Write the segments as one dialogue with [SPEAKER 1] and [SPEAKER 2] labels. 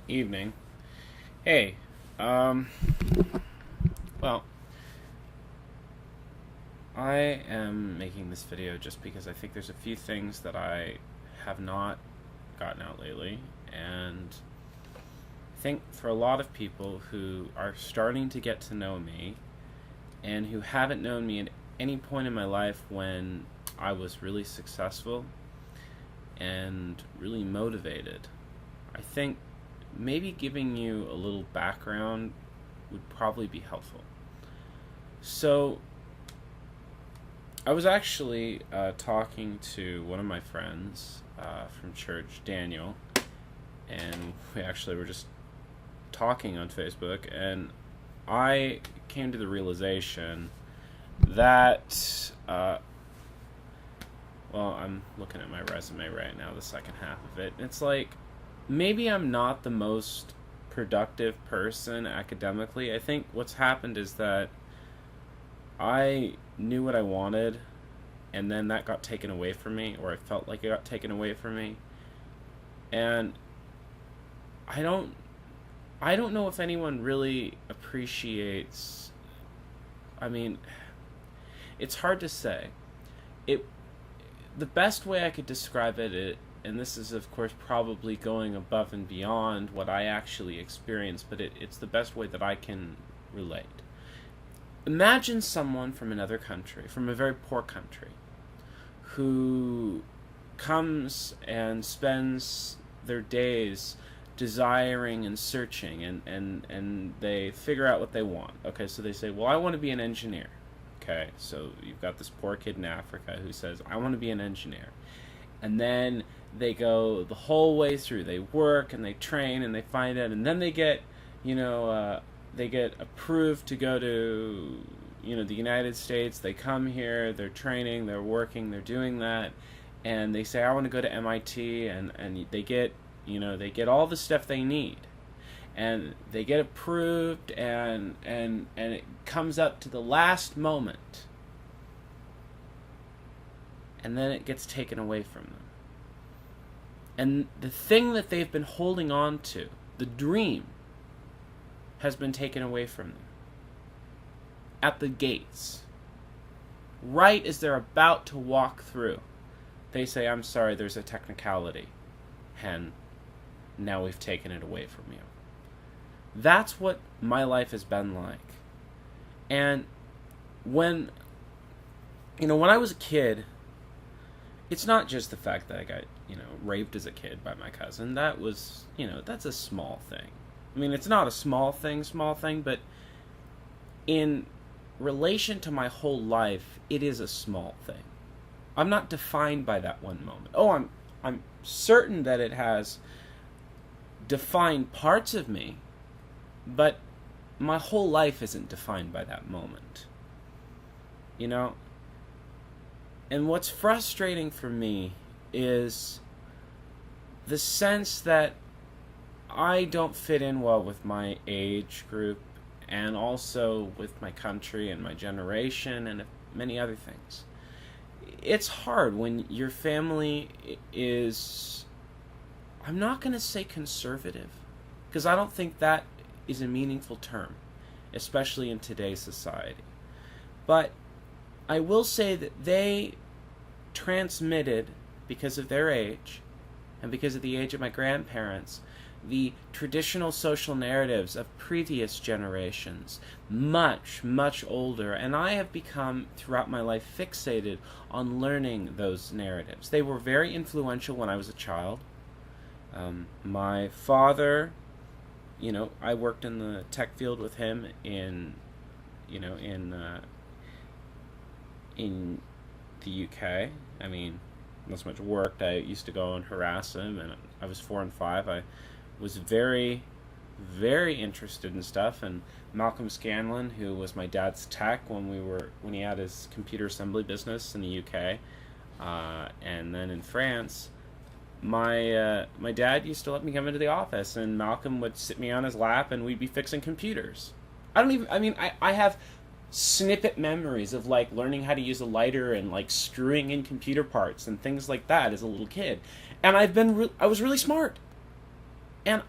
[SPEAKER 1] evening. Hey, um, well, I am making this video just because I think there's a few things that I have not gotten out lately, and I think for a lot of people who are starting to get to know me and who haven't known me at any point in my life when I was really successful and really motivated, I think maybe giving you a little background would probably be helpful. So, I was actually talking to one of my friends from church, Daniel, and we actually were just talking on Facebook, and I came to the realization that, I'm looking at my resume right now, the second half of it. It's like, maybe I'm not the most productive person academically. I think what's happened is that I knew what I wanted, and then that got taken away from me, or I felt like it got taken away from me. And I don't know if anyone really appreciates. I mean, it's hard to say. The best way I could describe it, and this is of course probably going above and beyond what I actually experienced, but it's the best way that I can relate. Imagine someone from another country, from a very poor country, who comes and spends their days desiring and searching, and they figure out what they want. Okay, so they say, well, I want to be an engineer. Okay, so you've got this poor kid in Africa who says, I want to be an engineer. And then they go the whole way through. They work and they train and they find it, and then they get, they get approved to go to, the United States. They come here, they're training, they're working, they're doing that, and they say, I want to go to MIT, and they get, they get all the stuff they need. And they get approved, and it comes up to the last moment, and then it gets taken away from them. And the thing that they've been holding on to, the dream, has been taken away from them. At the gates. Right as they're about to walk through, they say, I'm sorry, there's a technicality. And now we've taken it away from you. That's what my life has been like. And when I was a kid, it's not just the fact that I got, raped as a kid by my cousin. That was, that's a small thing. I mean, it's not a small thing, but in relation to my whole life, it is a small thing. I'm not defined by that one moment. Oh, I'm certain that it has defined parts of me, but my whole life isn't defined by that moment. And what's frustrating for me is the sense that I don't fit in well with my age group, and also with my country and my generation and many other things. It's hard when your family is, I'm not going to say conservative, because I don't think that is a meaningful term, especially in today's society. But I will say that they transmitted, because of their age, and because of the age of my grandparents, the traditional social narratives of previous generations, much, much older, and I have become, throughout my life, fixated on learning those narratives. They were very influential when I was a child. My father, I worked in the tech field with him in the UK. I mean, not so much worked. I used to go and harass him, and I was 4 and 5. I was very, very interested in stuff, and Malcolm Scanlon, who was my dad's tech when he had his computer assembly business in the UK, and then in France, my dad used to let me come into the office, and Malcolm would sit me on his lap, and we'd be fixing computers. I have snippet memories of learning how to use a lighter and screwing in computer parts and things like that as a little kid, and I was really smart. And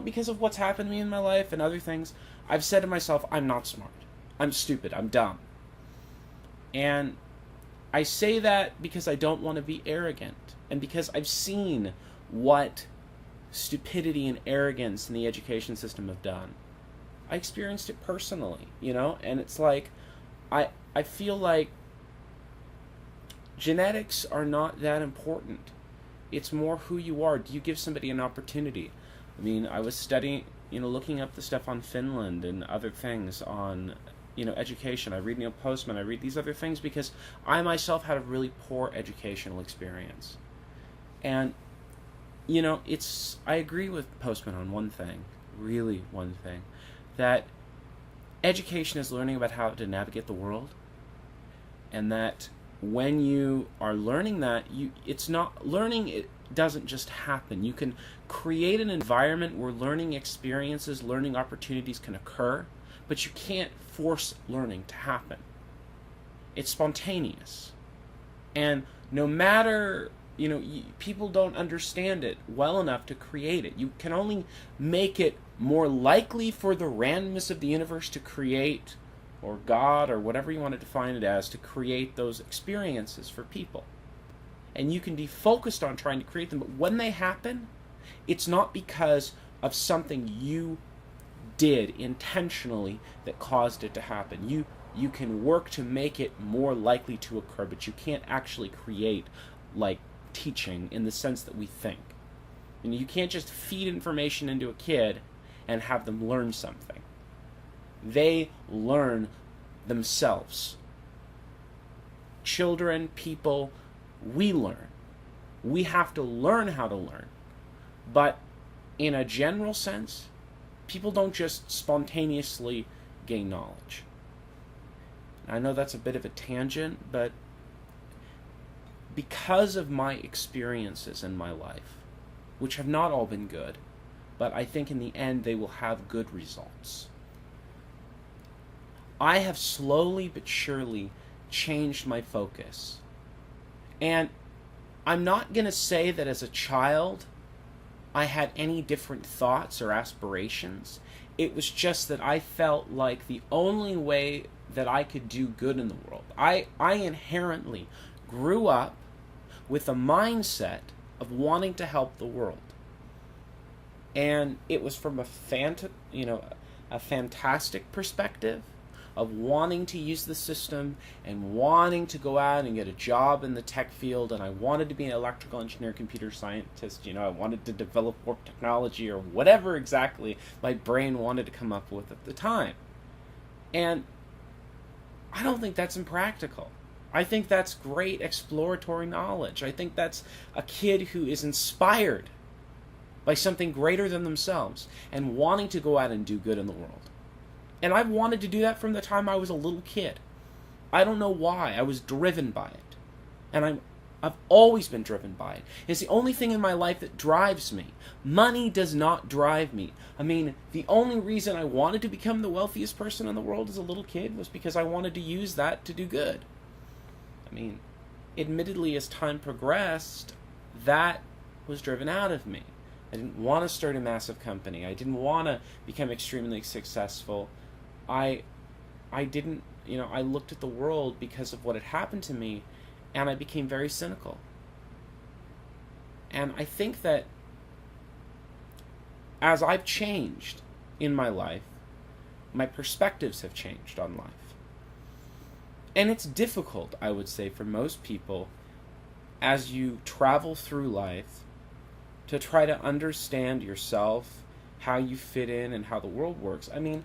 [SPEAKER 1] because of what's happened to me in my life and other things, I've said to myself, I'm not smart. I'm stupid. I'm dumb. And I say that because I don't want to be arrogant. And because I've seen what stupidity and arrogance in the education system have done. I experienced it personally, and it's like, I feel like genetics are not that important. It's more who you are. Do you give somebody an opportunity? I mean, I was studying, looking up the stuff on Finland and other things on, education. I read Neil Postman. I read these other things because I myself had a really poor educational experience. And, I agree with Postman on one thing, really one thing, that education is learning about how to navigate the world, and that when you are learning that, it doesn't just happen. You can create an environment where learning experiences, learning opportunities can occur, but you can't force learning to happen. It's spontaneous. And no matter, people don't understand it well enough to create it. You can only make it more likely for the randomness of the universe to create, or God, or whatever you want to define it as, to create those experiences for people. And you can be focused on trying to create them, but when they happen, it's not because of something you did intentionally that caused it to happen. You can work to make it more likely to occur, but you can't actually create, like, teaching in the sense that we think. You can't just feed information into a kid and have them learn something. They learn themselves. Children, people, we learn. We have to learn how to learn. But in a general sense, people don't just spontaneously gain knowledge. I know that's a bit of a tangent, but because of my experiences in my life, which have not all been good, but I think in the end they will have good results, I have slowly but surely changed my focus. And I'm not going to say that as a child I had any different thoughts or aspirations. It was just that I felt like the only way that I could do good in the world, I inherently grew up with a mindset of wanting to help the world. And it was from a fantastic perspective of wanting to use the system and wanting to go out and get a job in the tech field, and I wanted to be an electrical engineer, computer scientist, I wanted to develop warp technology or whatever exactly my brain wanted to come up with at the time. And I don't think that's impractical. I think that's great exploratory knowledge. I think that's a kid who is inspired by something greater than themselves and wanting to go out and do good in the world. And I've wanted to do that from the time I was a little kid. I don't know why. I was driven by it. And I've always been driven by it. It's the only thing in my life that drives me. Money does not drive me. I mean, the only reason I wanted to become the wealthiest person in the world as a little kid was because I wanted to use that to do good. I mean, admittedly, as time progressed, that was driven out of me. I didn't want to start a massive company. I didn't want to become extremely successful. I didn't, I looked at the world because of what had happened to me, and I became very cynical. And I think that as I've changed in my life, my perspectives have changed on life. And it's difficult, I would say, for most people, as you travel through life, to try to understand yourself, how you fit in, and how the world works. I mean,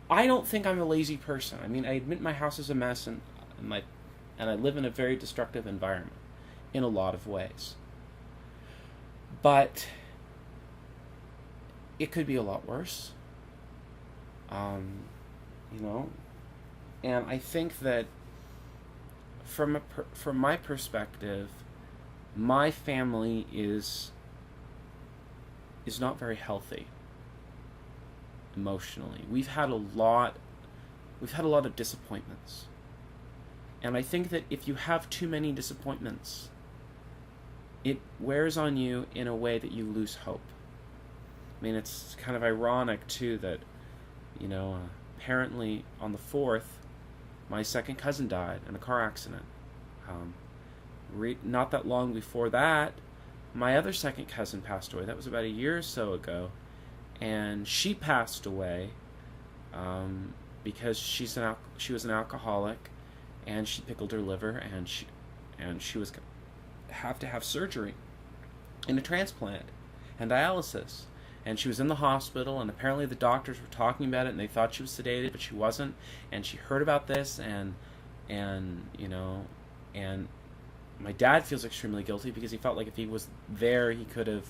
[SPEAKER 1] I don't think I'm a lazy person. I mean, I admit my house is a mess, and I live in a very destructive environment in a lot of ways. But it could be a lot worse. And I think that from my perspective, my family is not very healthy emotionally. We've had a lot of disappointments. And I think that if you have too many disappointments, it wears on you in a way that you lose hope. I mean, it's kind of ironic, too, that, apparently on the 4th, my second cousin died in a car accident. Not that long before that, my other second cousin passed away. That was about a year or so ago. And she passed away because she was an alcoholic, and she pickled her liver, and she was have to have surgery and a transplant and dialysis. And she was in the hospital, and apparently the doctors were talking about it, and they thought she was sedated, but she wasn't. And she heard about this, and my dad feels extremely guilty because he felt like if he was there, he could have,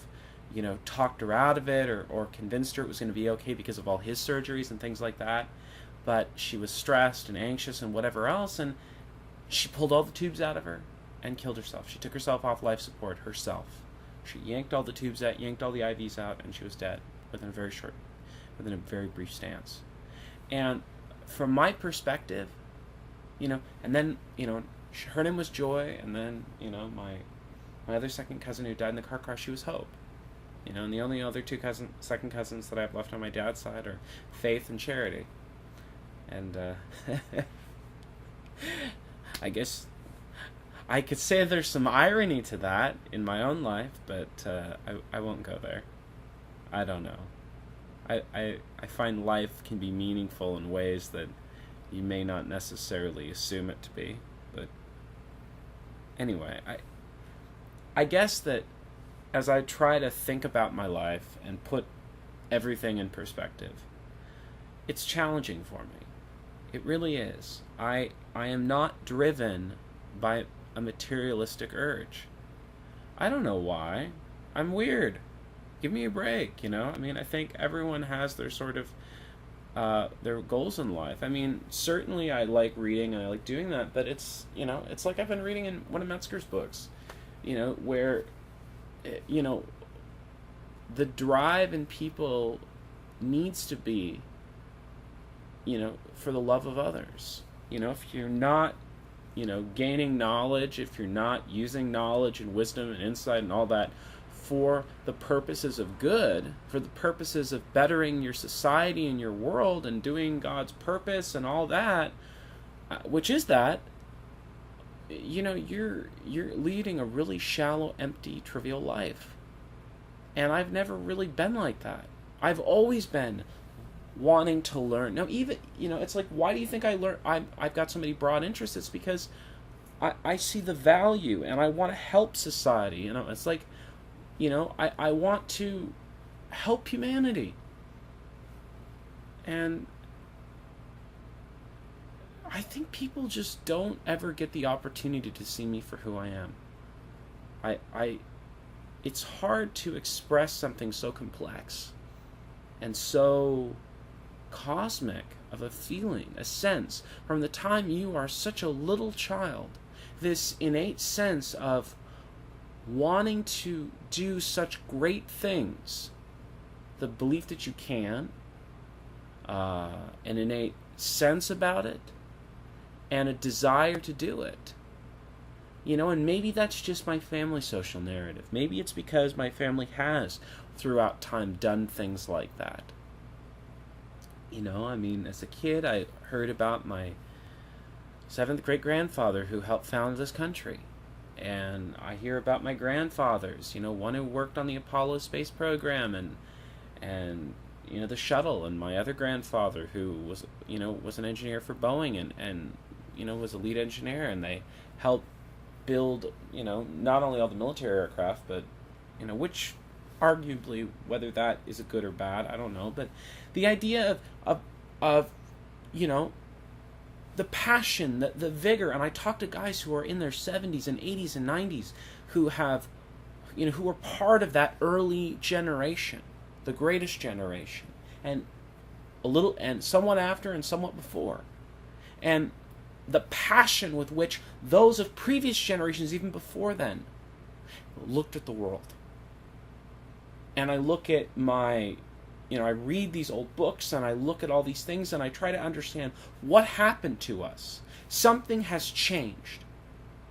[SPEAKER 1] talked her out of it or convinced her it was going to be okay because of all his surgeries and things like that. But she was stressed and anxious and whatever else, and she pulled all the tubes out of her and killed herself. She took herself off life support herself. She yanked all the tubes out, yanked all the IVs out, and she was dead within a very brief stance. And from my perspective, and then, her name was Joy, and then, my other second cousin who died in the car crash, she was Hope. And the only other second cousins that I have left on my dad's side are Faith and Charity. And I guess I could say there's some irony to that in my own life, but I won't go there. I don't know. I find life can be meaningful in ways that you may not necessarily assume it to be. But anyway, I guess that as I try to think about my life and put everything in perspective, it's challenging for me. It really is. I am not driven by a materialistic urge. I don't know why. I'm weird. Give me a break, I mean, I think everyone has their sort of their goals in life. I mean, certainly I like reading and I like doing that, but it's like I've been reading in one of Metzger's books, where the drive in people needs to be, for the love of others. If you're not, gaining knowledge, if you're not using knowledge and wisdom and insight and all that for the purposes of good, for the purposes of bettering your society and your world and doing God's purpose and all that, which is that, you're leading a really shallow, empty, trivial life. And I've never really been like that. I've always been wanting to learn. Now, even, it's like, why do you think I learn? I've got so many broad interests. It's because I see the value and I want to help society. It's like, I want to help humanity. And I think people just don't ever get the opportunity to see me for who I am. It's hard to express something so complex and so cosmic of a feeling, a sense, from the time you are such a little child, this innate sense of wanting to do such great things, the belief that you can, an innate sense about it, and a desire to do it. And maybe that's just my family social narrative. Maybe it's because my family has, throughout time, done things like that. I mean, as a kid, I heard about my 7th great-grandfather who helped found this country. And I hear about my grandfathers, one who worked on the Apollo space program and the shuttle, and my other grandfather who was an engineer for Boeing and was a lead engineer, and they helped build, not only all the military aircraft, but, which arguably, whether that is a good or bad, I don't know, but the idea of the passion, the vigor, and I talk to guys who are in their 70s and 80s and 90s who have, who were part of that early generation, the greatest generation, and somewhat after and somewhat before, and the passion with which those of previous generations, even before then, looked at the world. And I look at I read these old books and I look at all these things and I try to understand what happened to us. Something has changed.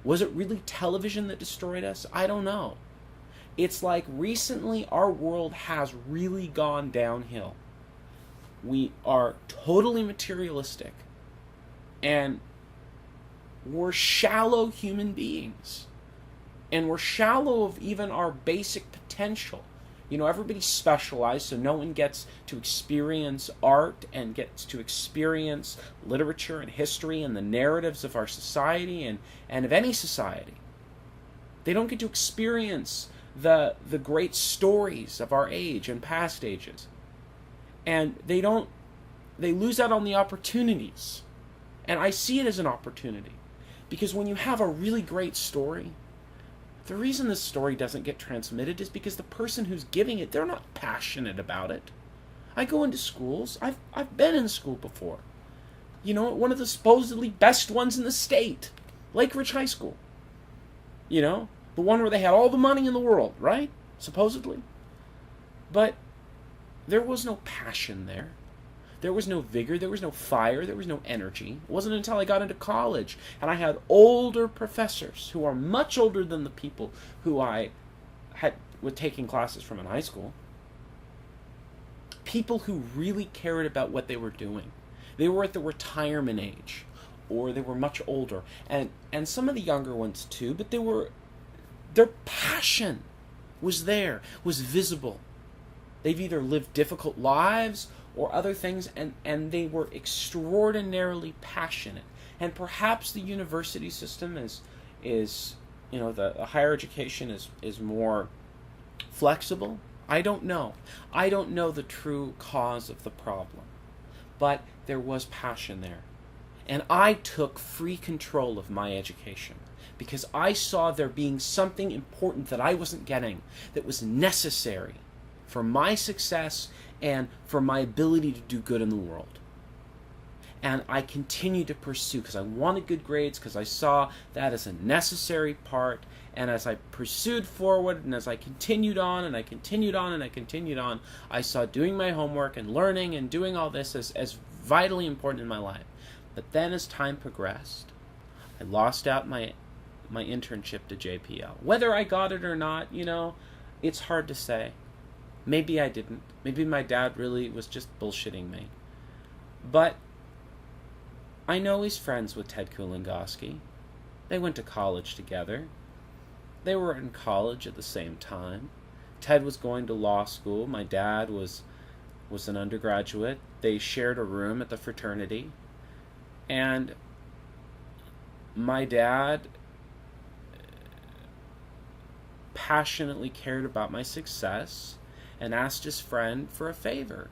[SPEAKER 1] Was it really television that destroyed us? I don't know. It's like recently our world has really gone downhill. We are totally materialistic, and we're shallow human beings. And we're shallow of even our basic potential. You know, everybody's specialized, so no one gets to experience art and gets to experience literature and history and the narratives of our society and of any society. They don't get to experience the great stories of our age and past ages. And they lose out on the opportunities. And I see it as an opportunity. Because when you have a really great story, the reason this story doesn't get transmitted is because the person who's giving it, they're not passionate about it. I go into schools. I've been in school before. You know, one of the supposedly best ones in the state. Lake Ridge High School. You know, the one where they had all the money in the world, right? Supposedly. But there was no passion there. There was no vigor, there was no fire, there was no energy. It wasn't until I got into college and I had older professors who are much older than the people who I was taking classes from in high school. People who really cared about what they were doing. They were at the retirement age, or they were much older. And some of the younger ones too, but their passion was there, was visible. They've either lived difficult lives or other things, and they were extraordinarily passionate. And perhaps the university system is you know, the higher education is more flexible. I don't know. I don't know the true cause of the problem. But there was passion there. And I took free control of my education because I saw there being something important that I wasn't getting that was necessary for my success and for my ability to do good in the world. And I continued to pursue because I wanted good grades, because I saw that as a necessary part. And as I pursued forward, and as I continued on, and I continued on, and I continued on, I saw doing my homework and learning and doing all this as vitally important in my life. But then as time progressed, I lost out my internship to JPL. Whether I got it or not, you know, it's hard to say. Maybe I didn't. Maybe my dad really was just bullshitting me. But I know he's friends with Ted Kulingoski. They went to college together. They were in college at the same time. Ted was going to law school. My dad was an undergraduate. They shared a room at the fraternity. And my dad passionately cared about my success and asked his friend for a favor.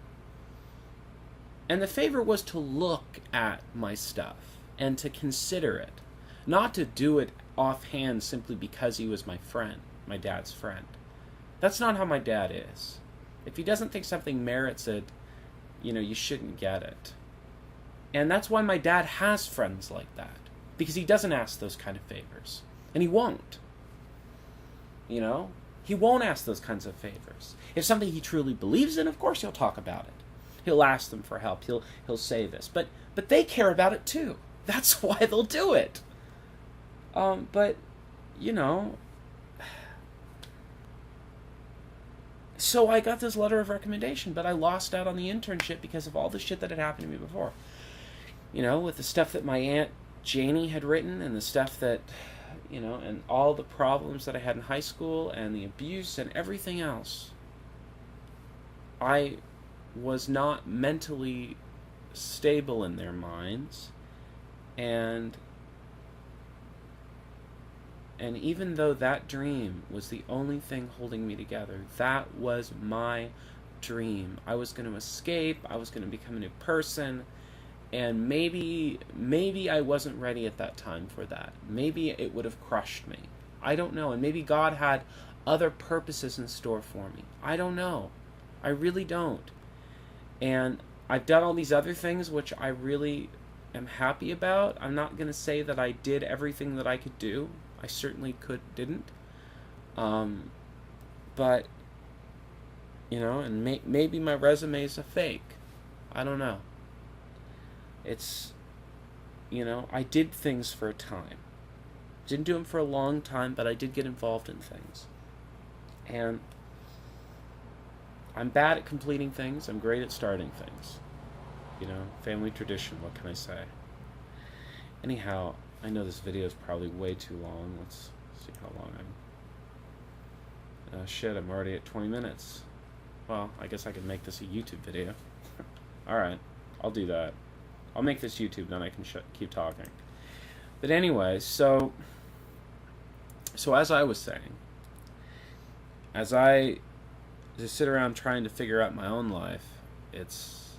[SPEAKER 1] And the favor was to look at my stuff and to consider it. Not to do it offhand simply because he was my friend, my dad's friend. That's not how my dad is. If he doesn't think something merits it, you know, you shouldn't get it. And that's why my dad has friends like that. Because he doesn't ask those kind of favors. And he won't. You know? He won't ask those kinds of favors. If something he truly believes in, of course he'll talk about it. He'll ask them for help. He'll say this. But they care about it too. That's why they'll do it. But, you know... So I got this letter of recommendation, but I lost out on the internship because of all the shit that had happened to me before. You know, with the stuff that my Aunt Janie had written, and the stuff that, you know, and all the problems that I had in high school, and the abuse, and everything else. I was not mentally stable in their minds, and even though that dream was the only thing holding me together, that was my dream. I was going to escape, I was going to become a new person, and maybe I wasn't ready at that time for that. Maybe it would have crushed me. I don't know, and maybe God had other purposes in store for me. I don't know. I really don't. And I've done all these other things which I really am happy about. I'm not going to say that I did everything that I could do. I certainly didn't. But, you know, and maybe my resume is a fake. I don't know. It's, you know, I did things for a time. Didn't do them for a long time, but I did get involved in things. And I'm bad at completing things. I'm great at starting things. Family tradition, what can I say? Anyhow, I know this video is probably way too long. Let's see how long I'm already at 20 minutes. Well, I guess I could make this a YouTube video. Alright, I'll do that. I'll make this YouTube, then I can keep talking. But anyway, so as I was saying, as I just sit around trying to figure out my own life, it's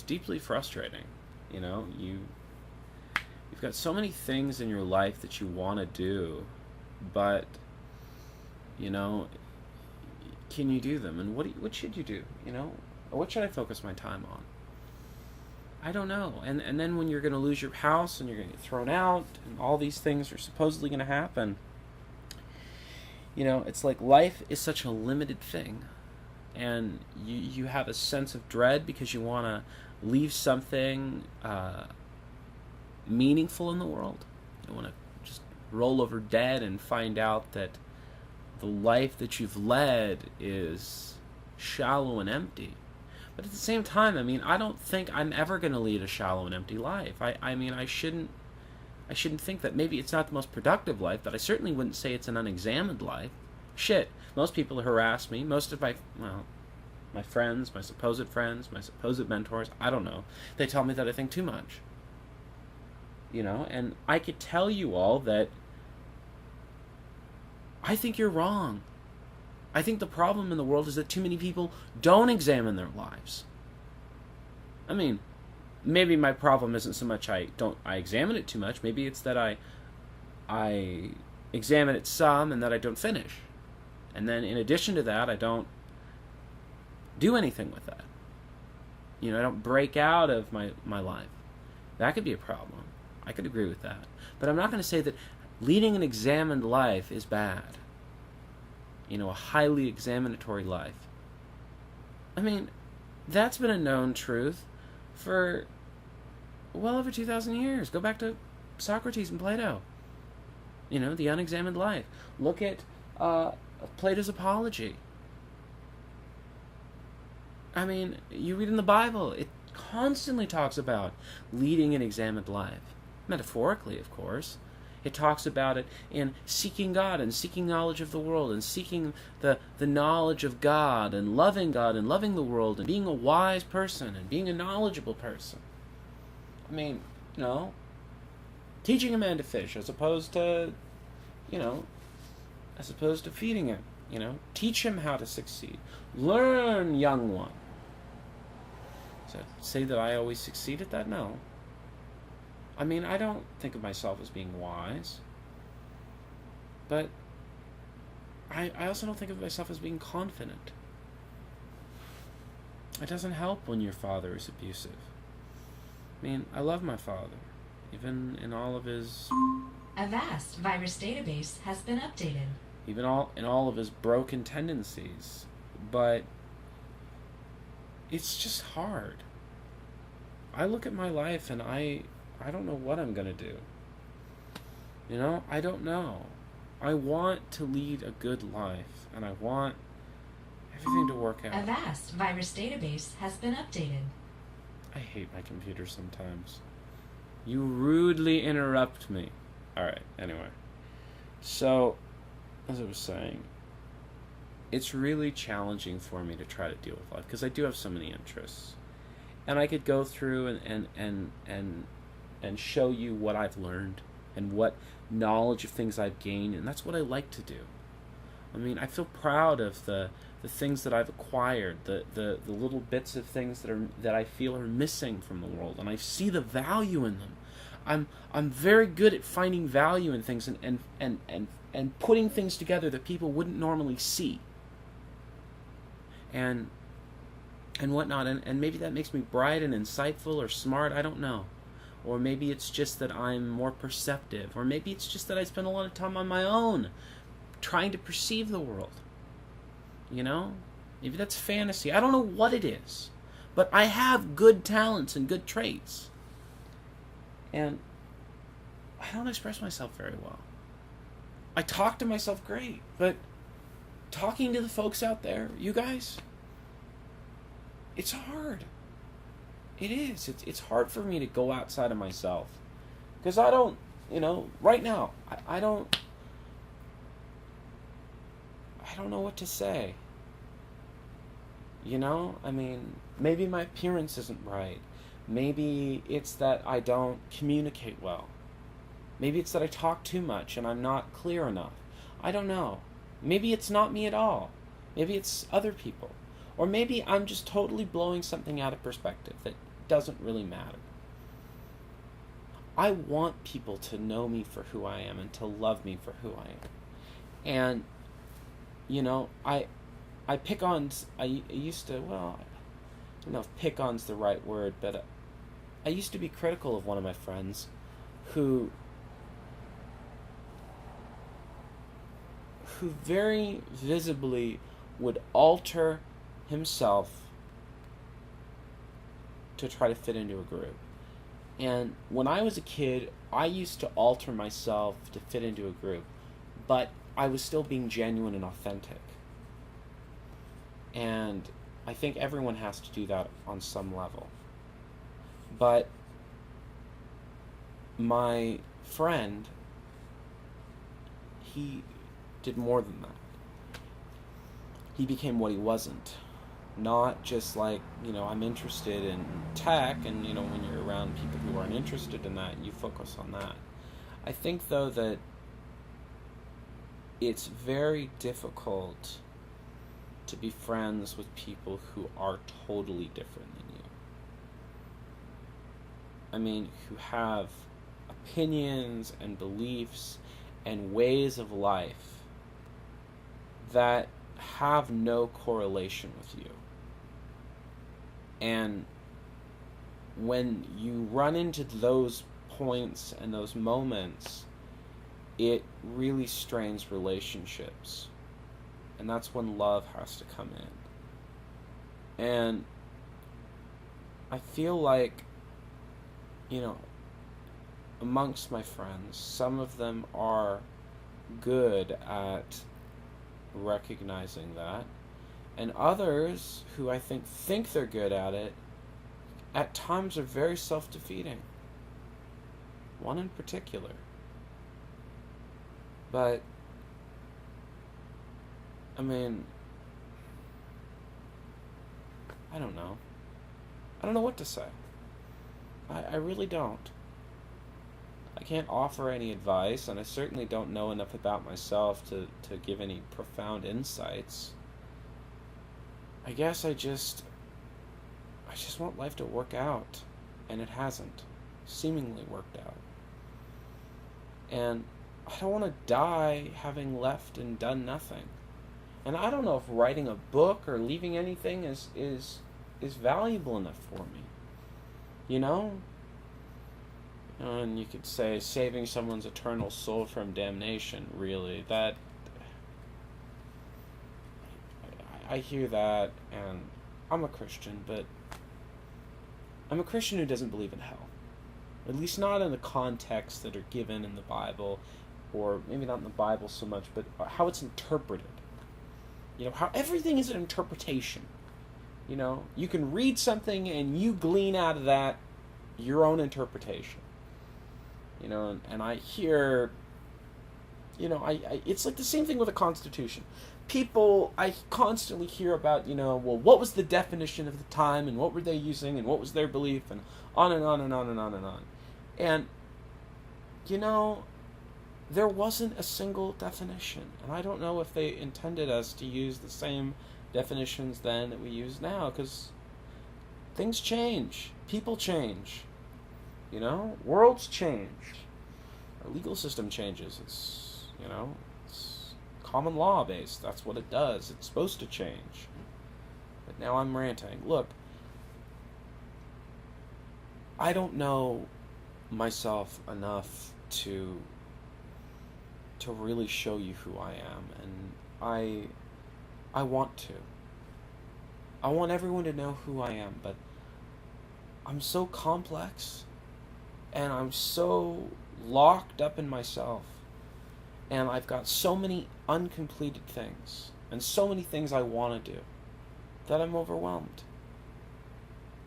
[SPEAKER 1] deeply frustrating. You've got so many things in your life that you want to do, but can you do them? And what should you do? What should I focus my time on? I don't know. And then when you're going to lose your house and you're going to get thrown out and all these things are supposedly going to happen, it's like life is such a limited thing, and you have a sense of dread because you want to leave something meaningful in the world. You want to just roll over dead and find out that the life that you've led is shallow and empty. But at the same time, I don't think I'm ever going to lead a shallow and empty life. I shouldn't think that maybe it's not the most productive life, but I certainly wouldn't say it's an unexamined life. Shit, most people harass me. Most of my friends, my supposed mentors, I don't know. They tell me that I think too much. And I could tell you all that I think you're wrong. I think the problem in the world is that too many people don't examine their lives. Maybe my problem isn't so much I examine it too much. Maybe it's that I examine it some and that I don't finish. And then in addition to that, I don't do anything with that. I don't break out of my life. That could be a problem. I could agree with that. But I'm not going to say that leading an examined life is bad. A highly examinatory life. That's been a known truth for well over 2,000 years. Go back to Socrates and Plato. The unexamined life. Look at Plato's Apology. You read in the Bible, it constantly talks about leading an examined life. Metaphorically, of course. It talks about it in seeking God and seeking knowledge of the world and seeking the knowledge of God and loving the world and being a wise person and being a knowledgeable person. Teaching a man to fish as opposed to feeding him. Teach him how to succeed. Learn, young one. So say that I always succeed at that? No. I don't think of myself as being wise, but I also don't think of myself as being confident. It doesn't help when your father is abusive. I love my father, even in all of his...
[SPEAKER 2] A vast virus database has been updated.
[SPEAKER 1] Even in all of his broken tendencies, but it's just hard. I look at my life and I don't know what I'm going to do. I don't know. I want to lead a good life, and I want everything to work out.
[SPEAKER 2] A vast virus database has been updated.
[SPEAKER 1] I hate my computer sometimes. You rudely interrupt me. Alright, anyway. So, as I was saying, it's really challenging for me to try to deal with life, because I do have so many interests. And I could go through and show you what I've learned and what knowledge of things I've gained, and that's what I like to do. I feel proud of the things that I've acquired, the little bits of things that I feel are missing from the world, and I see the value in them. I'm very good at finding value in things and putting things together that people wouldn't normally see. And whatnot, and maybe that makes me bright and insightful or smart, I don't know. Or maybe it's just that I'm more perceptive. Or maybe it's just that I spend a lot of time on my own, trying to perceive the world. Maybe that's fantasy. I don't know what it is. But I have good talents and good traits. And I don't express myself very well. I talk to myself great, but talking to the folks out there, you guys, it's hard. It is. It's hard for me to go outside of myself. Because I don't, right now, I don't know what to say. I mean, maybe my appearance isn't right. Maybe it's that I don't communicate well. Maybe it's that I talk too much and I'm not clear enough. I don't know. Maybe it's not me at all. Maybe it's other people. Or maybe I'm just totally blowing something out of perspective that doesn't really matter. I want people to know me for who I am and to love me for who I am. And, I pick on, I used to, well, I don't know if pick on's the right word, but I used to be critical of one of my friends who very visibly would alter himself to try to fit into a group. And when I was a kid, I used to alter myself to fit into a group, but I was still being genuine and authentic. And I think everyone has to do that on some level. But my friend, he did more than that. He became what he wasn't. Not just like, I'm interested in tech, and, when you're around people who aren't interested in that, you focus on that. I think, though, that it's very difficult to be friends with people who are totally different than you. I mean, who have opinions and beliefs and ways of life that have no correlation with you. And when you run into those points and those moments, it really strains relationships. And that's when love has to come in. And I feel like, amongst my friends, some of them are good at recognizing that, and others who I think they're good at times are very self-defeating. One in particular. But I mean, I don't know. I don't know what to say. I really don't. I can't offer any advice, and I certainly don't know enough about myself to give any profound insights. I guess I just want life to work out, and it hasn't seemingly worked out. And I don't want to die having left and done nothing. And I don't know if writing a book or leaving anything is valuable enough for me. And you could say saving someone's eternal soul from damnation, really. That I hear that, and I'm a Christian, but I'm a Christian who doesn't believe in hell. At least not in the context that are given in the Bible, or maybe not in the Bible so much, but how it's interpreted. How everything is an interpretation. You can read something and you glean out of that your own interpretation. And I hear, it's like the same thing with the Constitution. People, I constantly hear about, well, what was the definition of the time, and what were they using, and what was their belief, and on and on and on and on and on. And, there wasn't a single definition. And I don't know if they intended us to use the same definitions then that we use now, because things change. People change. Worlds change. Our legal system changes. It's common law based. That's what it does. It's supposed to change. But now I'm ranting. Look, I don't know myself enough to really show you who I am, and I want to. I want everyone to know who I am, but I'm so complex, and I'm so locked up in myself, and I've got so many uncompleted things, and so many things I want to do that I'm overwhelmed.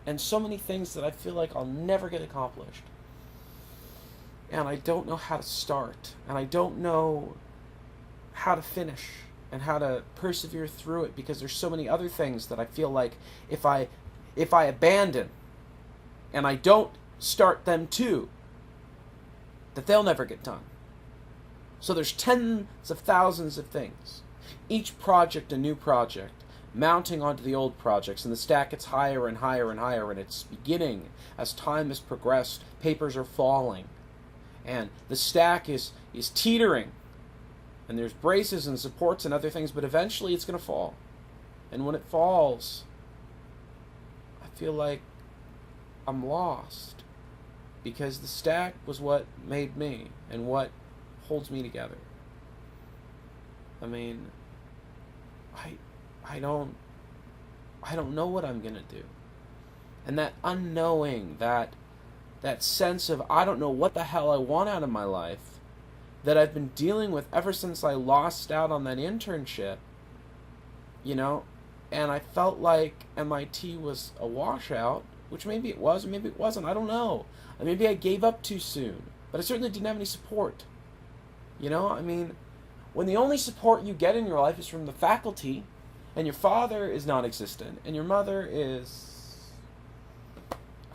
[SPEAKER 1] And so many things that I feel like I'll never get accomplished. And I don't know how to start. And I don't know how to finish and how to persevere through it, because there's so many other things that I feel like if I abandon and I don't start them too, that they'll never get done. So there's tens of thousands of things. Each project a new project, mounting onto the old projects, and the stack gets higher and higher and higher, and it's beginning as time has progressed. Papers are falling, and the stack is teetering, and there's braces and supports and other things, but eventually it's going to fall. And when it falls, I feel like I'm lost, because the stack was what made me and what holds me together. I mean, I don't know what I'm gonna do. And that unknowing, that sense of I don't know what the hell I want out of my life, that I've been dealing with ever since I lost out on that internship, and I felt like MIT was a washout, which maybe it was, or maybe it wasn't, I don't know. Maybe I gave up too soon, but I certainly didn't have any support. When the only support you get in your life is from the faculty, and your father is non-existent, and your mother is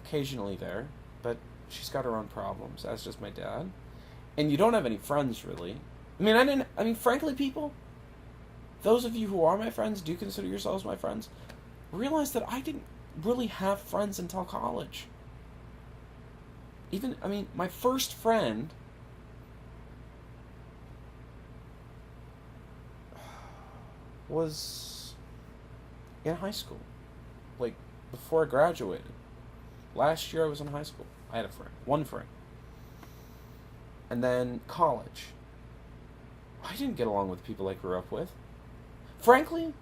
[SPEAKER 1] occasionally there, but she's got her own problems, as does my dad, and you don't have any friends, really. Frankly, people, those of you who are my friends, do consider yourselves my friends, realize that I didn't really have friends until college. My first friend was in high school, like before I graduated. Last year I was in high school. I had one friend. And then college. I didn't get along with people I grew up with. Frankly,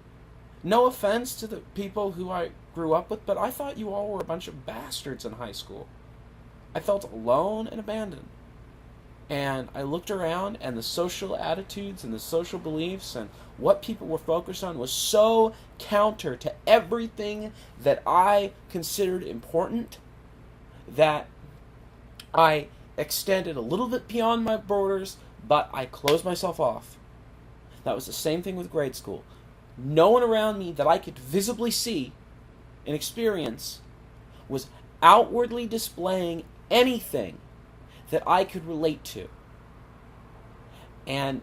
[SPEAKER 1] no offense to the people who I grew up with, but I thought you all were a bunch of bastards in high school. I felt alone and abandoned. And I looked around, and the social attitudes and the social beliefs and what people were focused on was so counter to everything that I considered important that I extended a little bit beyond my borders, but I closed myself off. That was the same thing with grade school. No one around me that I could visibly see and experience was outwardly displaying anything that I could relate to. And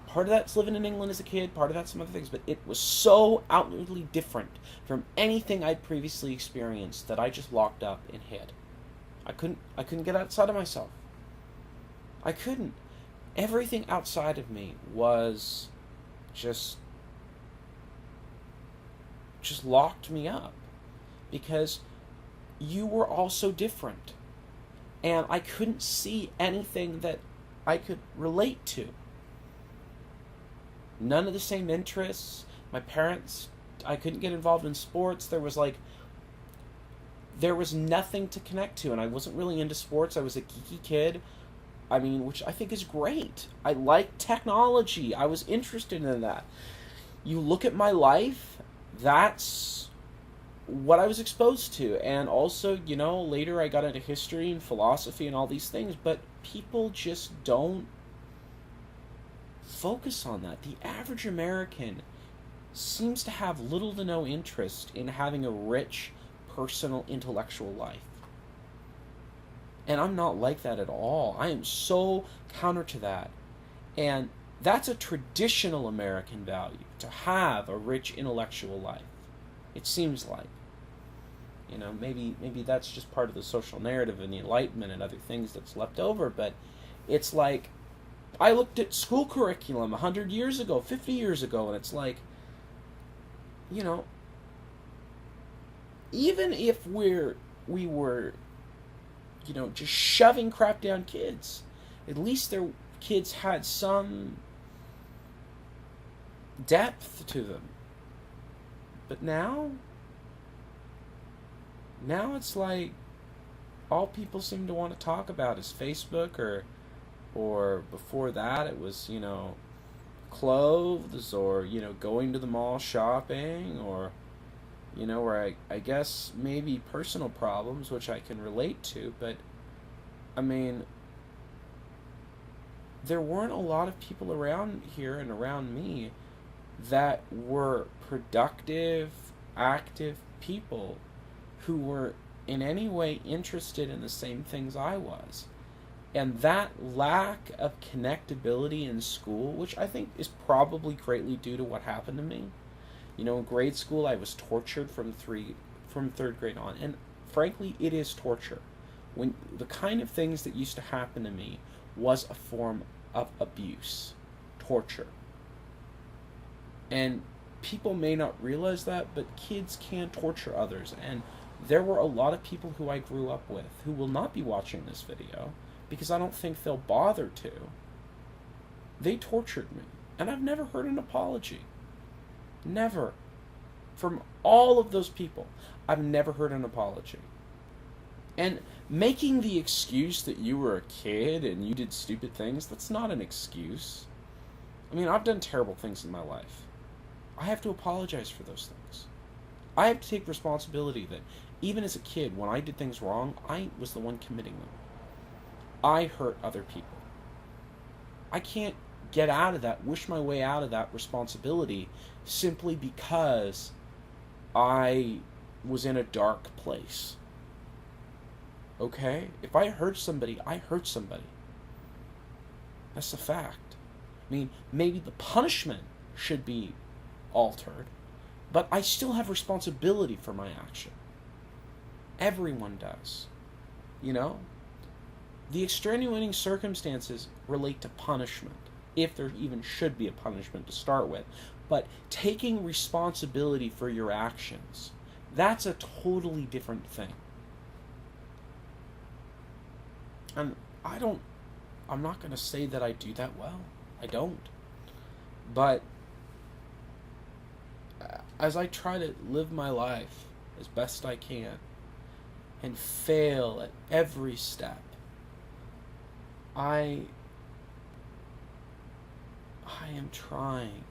[SPEAKER 1] part of that's living in England as a kid, part of that's some other things, but it was so outwardly different from anything I'd previously experienced that I just locked up and hid. I couldn't get outside of myself. I couldn't. Everything outside of me was just locked me up, because you were all so different. And I couldn't see anything that I could relate to. None of the same interests. My parents, I couldn't get involved in sports. There was nothing to connect to, and I wasn't really into sports. I was a geeky kid, which I think is great. I like technology. I was interested in that. You look at my life, that's what I was exposed to. And also, later I got into history and philosophy and all these things, but people just don't focus on that. The average American seems to have little to no interest in having a rich, personal, intellectual life. And I'm not like that at all. I am so counter to that. And that's a traditional American value, to have a rich intellectual life. It seems like. Maybe that's just part of the social narrative and the Enlightenment and other things that's left over, but it's like, I looked at school curriculum 100 years ago, 50 years ago, and it's like, even if we were just shoving crap down kids, at least their kids had some depth to them. But now it's like all people seem to want to talk about is Facebook, or before that it was, clothes, or, going to the mall shopping, or, or I guess maybe personal problems, which I can relate to, but, I mean, there weren't a lot of people around here and around me that were productive, active people who were in any way interested in the same things I was. And that lack of connectability in school, which I think is probably greatly due to what happened to me. In grade school, I was tortured from third grade on. And frankly, it is torture. When the kind of things that used to happen to me was a form of abuse, torture. And people may not realize that, but kids can torture others. And there were a lot of people who I grew up with who will not be watching this video, because I don't think they'll bother to. They tortured me. And I've never heard an apology. Never. From all of those people, I've never heard an apology. And making the excuse that you were a kid and you did stupid things, that's not an excuse. I mean, I've done terrible things in my life. I have to apologize for those things. I have to take responsibility that even as a kid, when I did things wrong, I was the one committing them. I hurt other people. I can't get out of that, wish my way out of that responsibility simply because I was in a dark place. Okay? If I hurt somebody, I hurt somebody. That's a fact. I mean, maybe the punishment should be altered, but I still have responsibility for my action. Everyone does. The extenuating circumstances relate to punishment, if there even should be a punishment to start with. But taking responsibility for your actions, that's a totally different thing. And I'm not going to say that I do that well. I don't. But as I try to live my life as best I can and fail at every step, I am trying.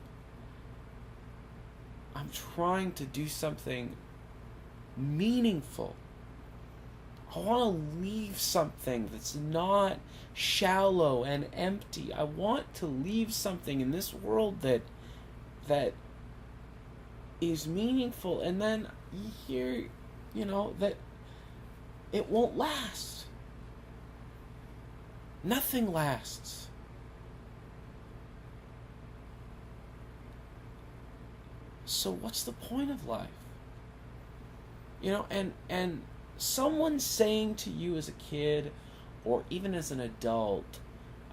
[SPEAKER 1] I'm trying to do something meaningful. I want to leave something that's not shallow and empty. I want to leave something in this world that is meaningful, and then you hear, that it won't last. Nothing lasts. So what's the point of life? And someone saying to you as a kid, or even as an adult,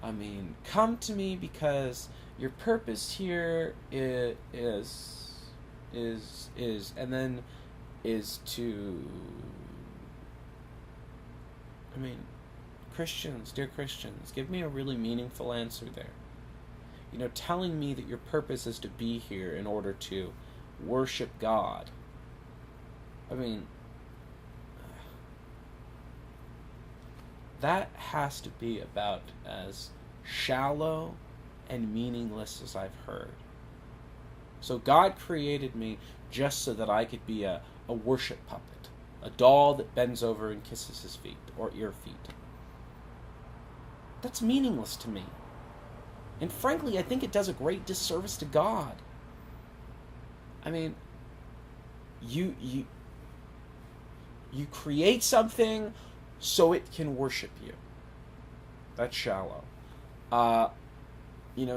[SPEAKER 1] I mean, come to me because your purpose here is and then is to, I mean, Christians, dear Christians, give me a really meaningful answer there. Telling me that your purpose is to be here in order to worship God. I mean, that has to be about as shallow and meaningless as I've heard. So God created me just so that I could be a worship puppet, a doll that bends over and kisses his feet, or ear feet. That's meaningless to me. And frankly, I think it does a great disservice to God. I mean, you create something so it can worship you. That's shallow.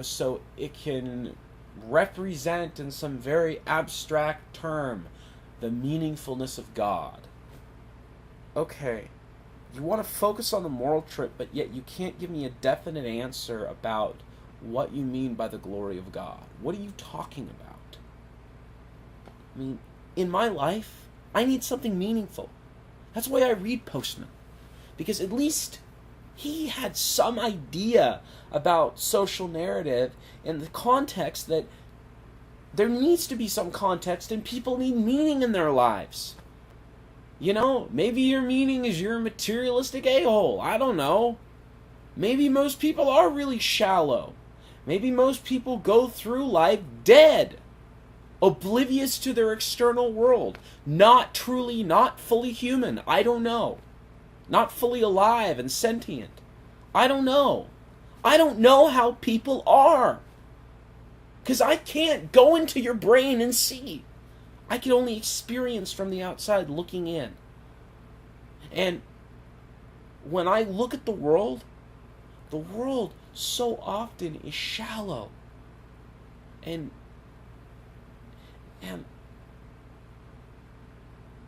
[SPEAKER 1] So it can represent in some very abstract term the meaningfulness of God. Okay, you want to focus on the moral trip, but yet you can't give me a definite answer about what you mean by the glory of God. What are you talking about? I mean, in my life, I need something meaningful. That's why I read Postman. Because at least he had some idea about social narrative in the context that there needs to be some context and people need meaning in their lives. Maybe your meaning is you're a materialistic a-hole. I don't know. Maybe most people are really shallow. Maybe most people go through life dead, oblivious to their external world, not fully human. I don't know. Not fully alive and sentient. I don't know. I don't know how people are. Because I can't go into your brain and see. I can only experience from the outside looking in. And when I look at the world so often is shallow. And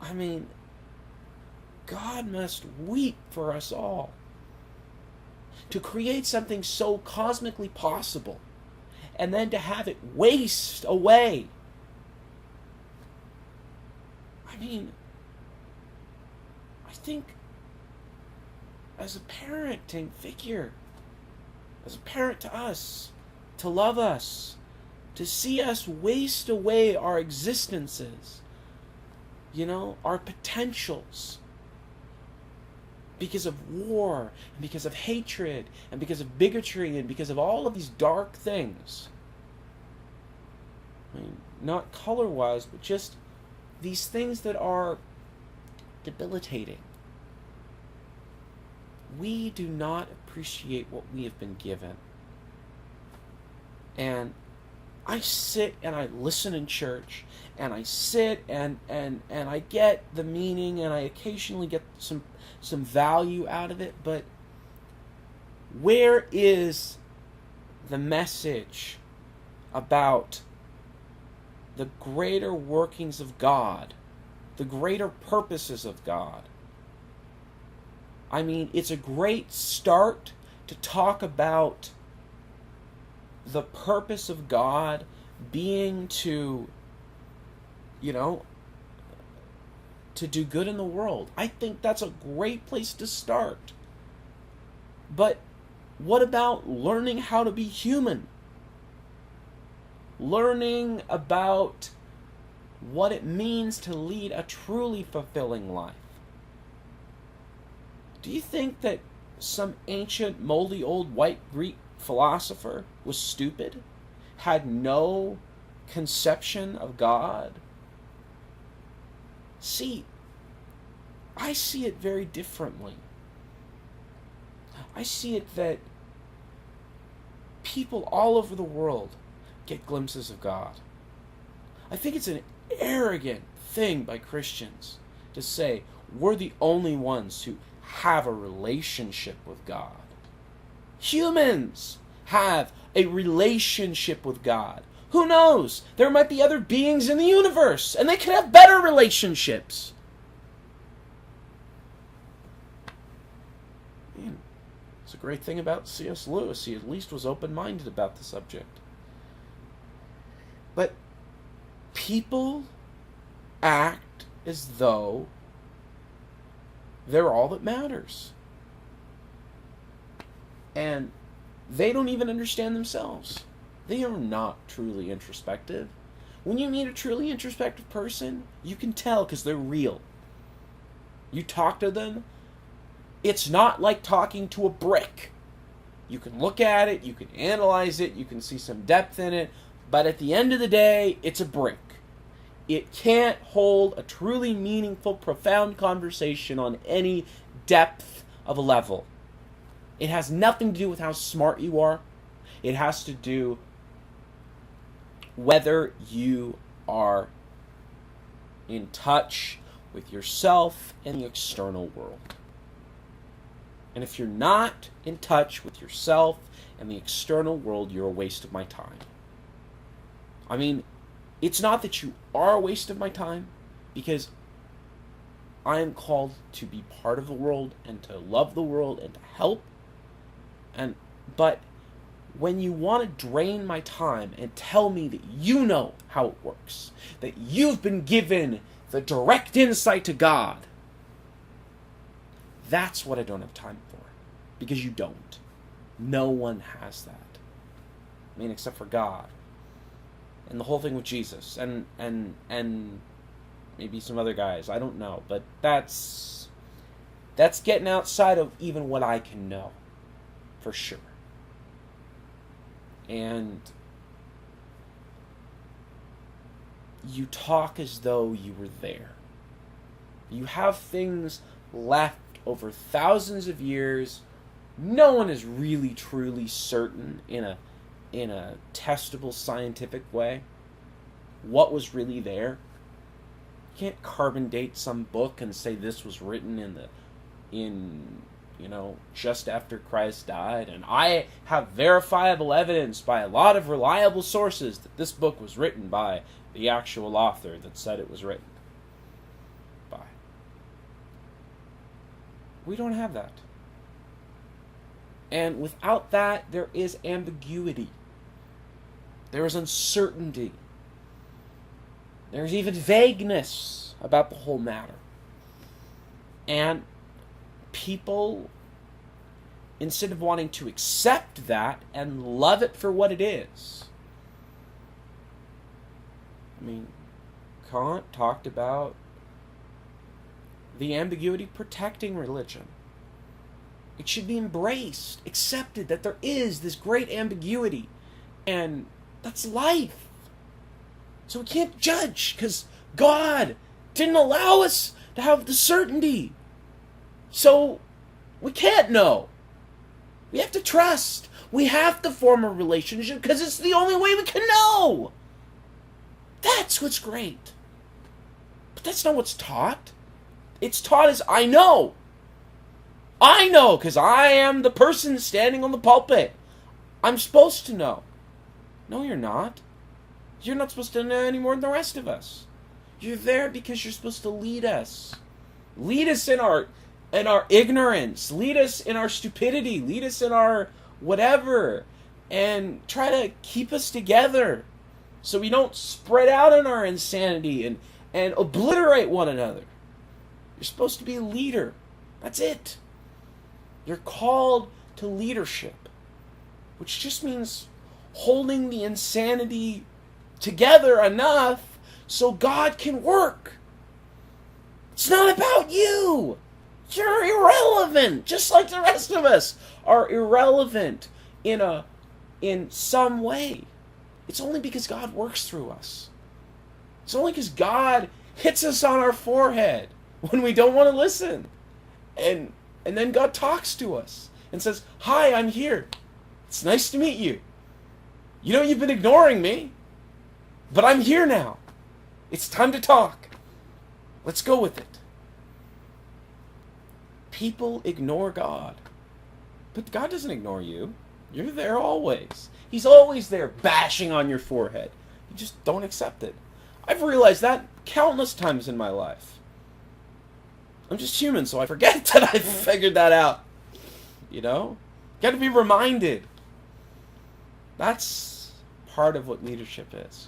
[SPEAKER 1] I mean, God must weep for us all. To create something so cosmically possible, and then to have it waste away. I mean, I think as a parenting figure, as a parent to us, to love us, to see us waste away our existences, our potentials, because of war, and because of hatred, and because of bigotry, and because of all of these dark things. I mean, not color-wise, but just these things that are debilitating. We do not appreciate what we have been given. And I sit and I listen in church, and I sit and I get the meaning, and I occasionally get some value out of it, but where is the message about the greater workings of God, the greater purposes of God? I mean, it's a great start to talk about the purpose of God being to do good in the world. I think that's a great place to start. But what about learning how to be human? Learning about what it means to lead a truly fulfilling life. Do you think that some ancient, moldy old white Greek philosopher was stupid? Had no conception of God? See, I see it very differently. I see it that people all over the world get glimpses of God. I think it's an arrogant thing by Christians to say we're the only ones who have a relationship with God. Humans have a relationship with God. Who knows? There might be other beings in the universe, and they could have better relationships. Man, it's a great thing about C.S. Lewis. He at least was open-minded about the subject. But people act as though they're all that matters. And they don't even understand themselves. They are not truly introspective. When you meet a truly introspective person, you can tell because they're real. You talk to them, it's not like talking to a brick. You can look at it, you can analyze it, you can see some depth in it, but at the end of the day, it's a brick. It can't hold a truly meaningful, profound conversation on any depth of a level. It has nothing to do with how smart you are. It has to do whether you are in touch with yourself and the external world. And if you're not in touch with yourself and the external world, you're a waste of my time. I mean, it's not that you are a waste of my time, because I am called to be part of the world and to love the world and to help. But when you want to drain my time and tell me that you know how it works, that you've been given the direct insight to God, that's what I don't have time for. Because you don't. No one has that. I mean, except for God. And the whole thing with Jesus. And maybe some other guys. I don't know. But that's getting outside of even what I can know. For sure. And you talk as though you were there. You have things left over thousands of years. No one is really truly certain in a testable scientific way what was really there. You can't carbon date some book and say this was written in just after Christ died, and I have verifiable evidence by a lot of reliable sources that this book was written by the actual author that said it was written by. We don't have that. And without that, there is ambiguity. There is uncertainty. There's even vagueness about the whole matter. And people, instead of wanting to accept that and love it for what it is, I mean, Kant talked about the ambiguity protecting religion. It should be embraced, accepted that there is this great ambiguity, and that's life. So we can't judge because God didn't allow us to have the certainty. So we can't know. We have to trust. We have to form a relationship because it's the only way we can know. That's what's great. But that's not what's taught. It's taught as I know. I know because I am the person standing on the pulpit. I'm supposed to know. No, you're not. You're not supposed to know any more than the rest of us. You're there because you're supposed to lead us. Lead us in our ignorance. Lead us in our stupidity. Lead us in our whatever. And try to keep us together so we don't spread out in our insanity and obliterate one another. You're supposed to be a leader. That's it. You're called to leadership, which just means holding the insanity together enough so God can work. It's not about you. You're irrelevant, just like the rest of us are irrelevant in some way. It's only because God works through us. It's only because God hits us on our forehead when we don't want to listen. And then God talks to us and says, "Hi, I'm here. It's nice to meet you. You know you've been ignoring me, but I'm here now. It's time to talk. Let's go with it." People ignore God. But God doesn't ignore you. You're there always. He's always there bashing on your forehead. You just don't accept it. I've realized that countless times in my life. I'm just human, so I forget that I figured that out. You know? Got to be reminded. That's part of what leadership is.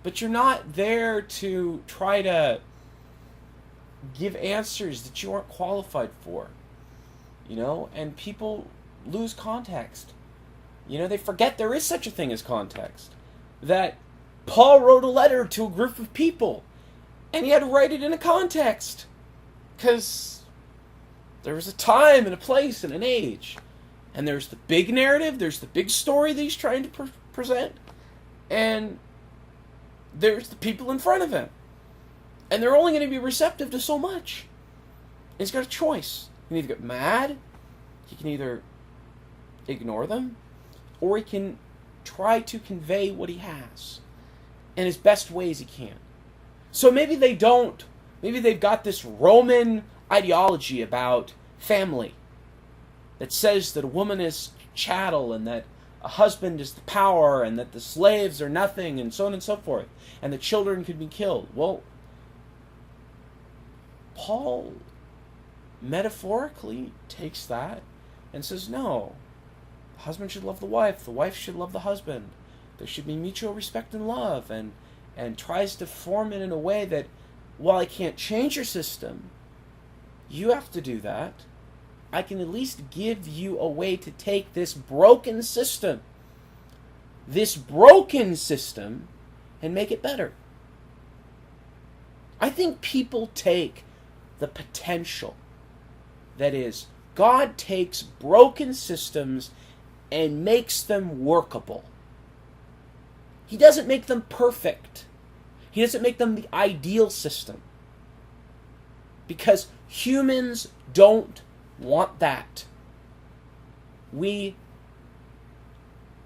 [SPEAKER 1] But you're not there to try to give answers that you aren't qualified for. You know? And people lose context. You know, they forget there is such a thing as context. That Paul wrote a letter to a group of people, and he had to write it in a context. Because there was a time and a place and an age. And there's the big narrative, there's the big story that he's trying to present, and there's the people in front of him. And they're only going to be receptive to so much. And he's got a choice. He can either get mad, he can either ignore them, or he can try to convey what he has in his best ways he can. So maybe they don't. Maybe they've got this Roman ideology about family that says that a woman is chattel and that a husband is the power and that the slaves are nothing and so on and so forth, and the children could be killed. Well, Paul metaphorically takes that and says, no, the husband should love the wife should love the husband. There should be mutual respect and love, and tries to form it in a way that, while I can't change your system, you have to do that. I can at least give you a way to take this broken system, and make it better. I think people take the potential, that is, God takes broken systems
[SPEAKER 3] and makes them workable. He doesn't make them perfect. He doesn't make them the ideal system. Because humans don't want that. We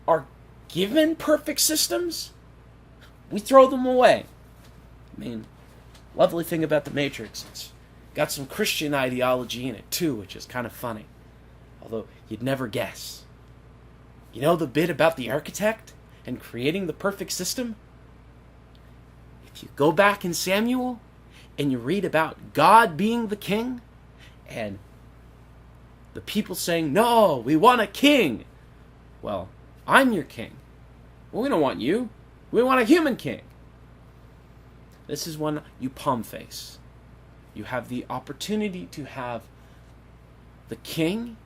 [SPEAKER 3] are given perfect systems, we throw them away. I mean, lovely thing about the Matrix, it's got some Christian ideology in it too, which is kind of funny. Although you'd never guess. You know the bit about the architect and creating the perfect system? If you go back in Samuel and you read about God being the king and the people saying, no, we want a king. Well, I'm your king. Well, we don't want you. We want a human king. This is when you palm face. You have the opportunity to have the king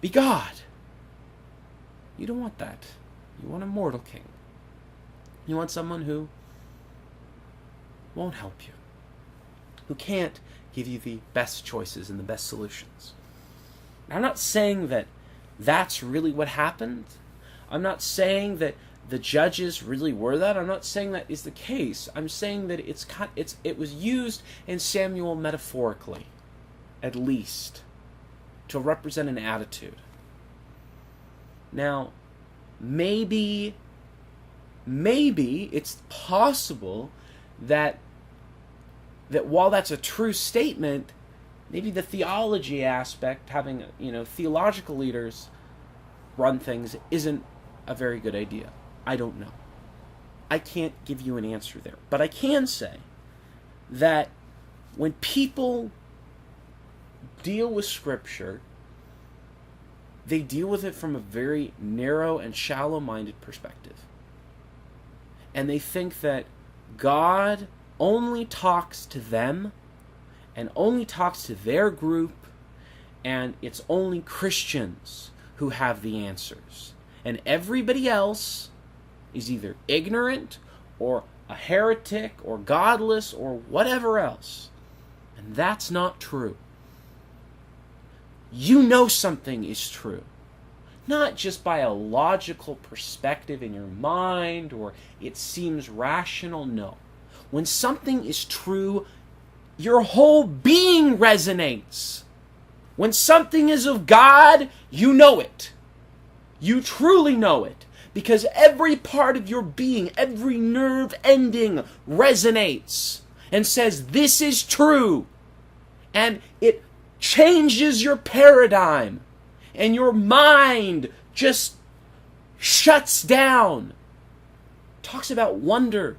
[SPEAKER 3] be God. You don't want that. You want a mortal king. You want someone who won't help you, who can't give you the best choices and the best solutions. I'm not saying that that's really what happened. I'm not saying that the judges really were that. I'm not saying that is the case. I'm saying that it was used in Samuel metaphorically, at least, to represent an attitude. Now, maybe it's possible that while that's a true statement, maybe the theology aspect, having theological leaders run things, isn't a very good idea. I don't know. I can't give you an answer there. But I can say that when people deal with Scripture, they deal with it from a very narrow and shallow-minded perspective. And they think that God only talks to them and only talks to their group, and it's only Christians who have the answers. And everybody else is either ignorant or a heretic or godless or whatever else. And that's not true. You know something is true. Not just by a logical perspective in your mind or it seems rational, no. When something is true, your whole being resonates. When something is of God, you know it. You truly know it. Because every part of your being, every nerve ending resonates and says, this is true. And it changes your paradigm. And your mind just shuts down. Talks about wonder,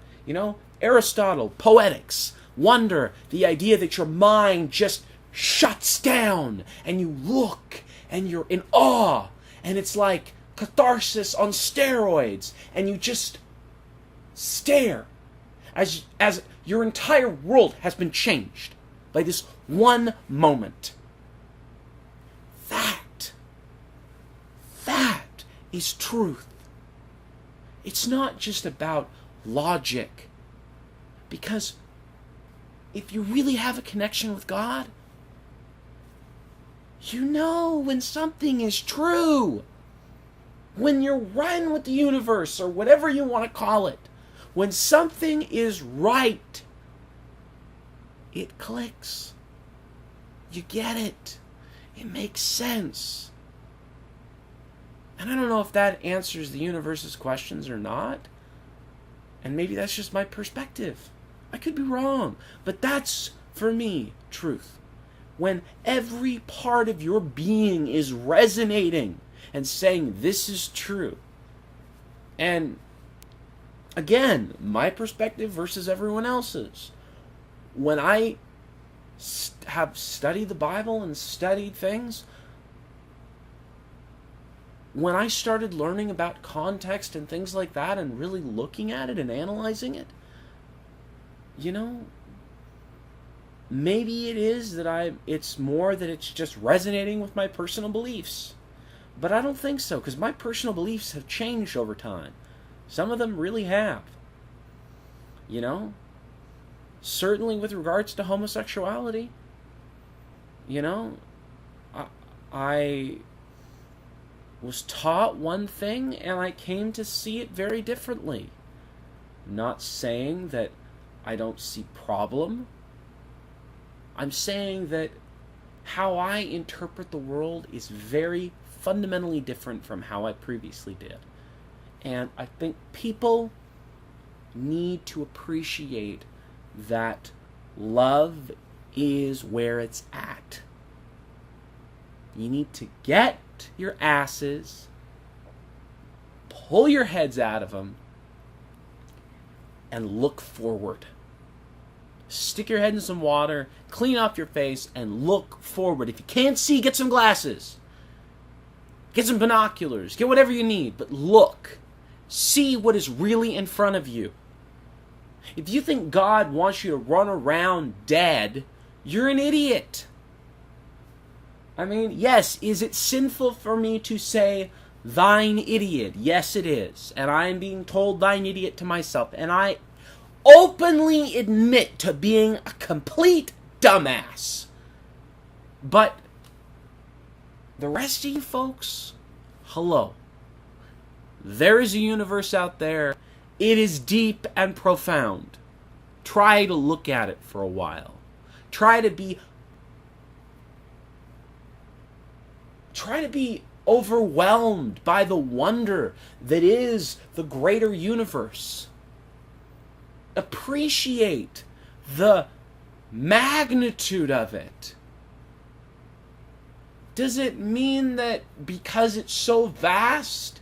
[SPEAKER 3] Aristotle, poetics, wonder, the idea that your mind just shuts down and you look and you're in awe and it's like catharsis on steroids and you just stare as your entire world has been changed by this one moment. That is truth. It's not just about logic. Because if you really have a connection with God, you know when something is true. When you're one with the universe, or whatever you want to call it. When something is right, it clicks. You get it. It makes sense. And I don't know if that answers the universe's questions or not. And maybe that's just my perspective. I could be wrong. But that's, for me, truth. When every part of your being is resonating and saying, this is true. And, again, my perspective versus everyone else's. When I have studied the Bible and studied things, when I started learning about context and things like that and really looking at it and analyzing it, maybe it is that it's more that it's just resonating with my personal beliefs. But I don't think so, because my personal beliefs have changed over time. Some of them really have. Certainly with regards to homosexuality. was taught one thing, and I came to see it very differently. Not saying that I don't see problem. I'm saying that how I interpret the world is very fundamentally different from how I previously did. And I think people need to appreciate that love is where it's at. You need to get your asses, pull your heads out of them, and look forward. Stick your head in some water, clean off your face, and look forward. If you can't see, get some glasses. Get some binoculars. Get whatever you need. But look. See what is really in front of you. If you think God wants you to run around dead, you're an idiot. I mean, yes, is it sinful for me to say, thine idiot? Yes, it is. And I am being told thine idiot to myself. And I openly admit to being a complete dumbass. But the rest of you folks, hello. There is a universe out there. It is deep and profound. Try to look at it for a while. Try to be overwhelmed by the wonder that is the greater universe. Appreciate the magnitude of it. Does it mean that because it's so vast,